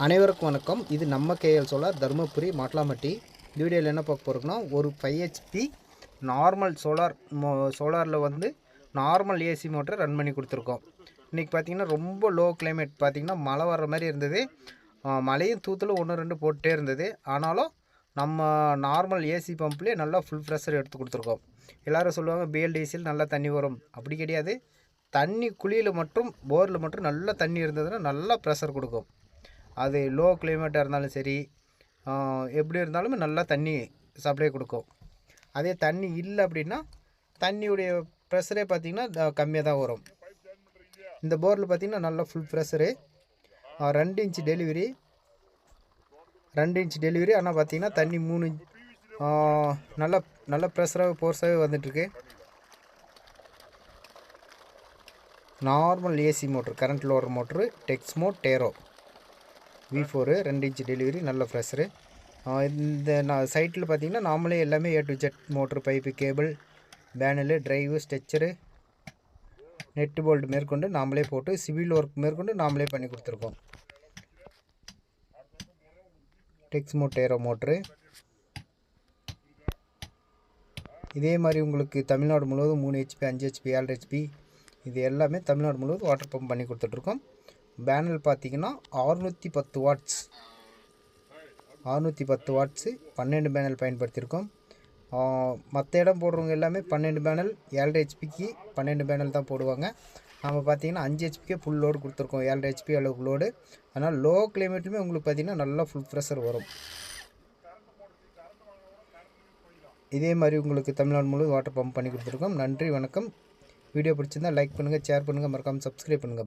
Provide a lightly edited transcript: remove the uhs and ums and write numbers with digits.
அனைவருக்கும் வணக்கம். இது நம்ம கேஎல் சோலார் தருமபுரி மாட்லாம்பட்டி. இந்த வீடியோவில் என்ன பார்க்க போகிறோம்னா, ஒரு 5 HP நார்மல் சோலாரில் வந்து நார்மல் ஏசி மோட்டர் ரன் பண்ணி கொடுத்துருக்கோம். இன்றைக்கி பார்த்திங்கன்னா ரொம்ப லோ கிளைமேட், பார்த்திங்கன்னா மழை வர்ற மாதிரி இருந்தது. மழையும் தூத்தலும் 1-2 போட்டே இருந்தது. ஆனாலும் நம்ம நார்மல் ஏசி பம்ப்லேயே நல்லா ஃபுல் ப்ரெஷர் எடுத்து கொடுத்துருக்கோம். எல்லோரும் சொல்லுவாங்க பிஎல்டிசியில் நல்லா தண்ணி வரும். அப்படி கிடையாது. தண்ணி குழியில் மற்றும் போரில் மட்டும் நல்லா தண்ணி இருந்ததுன்னா நல்லா ப்ரெஷர் கொடுக்கும். அது லோ கிளைமேட்டாக இருந்தாலும் சரி, எப்படி இருந்தாலும் நல்லா தண்ணி சப்ளை கொடுக்கும். அதே தண்ணி இல்லை அப்படின்னா தண்ணியுடைய ப்ரெஷரே பார்த்திங்கன்னா கம்மியாக தான் வரும். இந்த போரில் பார்த்திங்கன்னா நல்லா ஃபுல் ப்ரெஷரு, 2 இன்ச் டெலிவரி. ஆனால் பார்த்திங்கன்னா தண்ணி 3 நல்ல ப்ரெஷராகவே ஃபோர்ஸாகவே வந்துட்டுருக்கு. Normal AC motor, current loader motor, Texmo Taro V4 2 inch delivery, நல்ல ப்ரெஷரு. இந்த சைட்டில் பார்த்திங்கன்னா நாமளே எல்லாமே A to Z motor, pipe, cable, panel, drive, stretcher, net bolt மேற்கொண்டு நாமளே போட்டு சிவில் ஒர்க் மேற்கொண்டு நாமளே பண்ணி கொடுத்துருக்கோம். டெக்ஸ்மோ டேரோ மோட்ரு. இதே மாதிரி உங்களுக்கு தமிழ்நாடு முழுவதும் 3 HP, 5 HP, 7 HP இது எல்லாமே தமிழ்நாடு முழுவதும் வாட்டர் பம்ப் பண்ணி கொடுத்துட்ருக்கோம். பேனல் பார்த்திங்கன்னா 610 வாட்ஸ், 12 பேனல் பயன்படுத்தியிருக்கோம். மற்ற இடம் போடுறவங்க எல்லாமே 12 பேனல், 7.5 HPக்கு 12 பேனல் தான் போடுவாங்க. நம்ம பார்த்திங்கன்னா 5 HPக்கே ஃபுல் லோடு கொடுத்துருக்கோம், 7.5 HP அளவுக்கு லோடு. அதனால் லோ கிளைமேட்டுமே உங்களுக்கு பார்த்திங்கன்னா நல்லா ஃபுல் ப்ரெஷர் வரும். இதே மாதிரி உங்களுக்கு தமிழ்நாடு முழுவதும் வாட்டர் பம்ப் பண்ணி கொடுத்துருக்கோம். நன்றி, வணக்கம். வீடியோ பிடிச்சிருந்தால் லைக் பண்ணுங்கள், ஷேர் பண்ணுங்கள், மறக்காமல் சப்ஸ்கிரைப் பண்ணுங்கள்.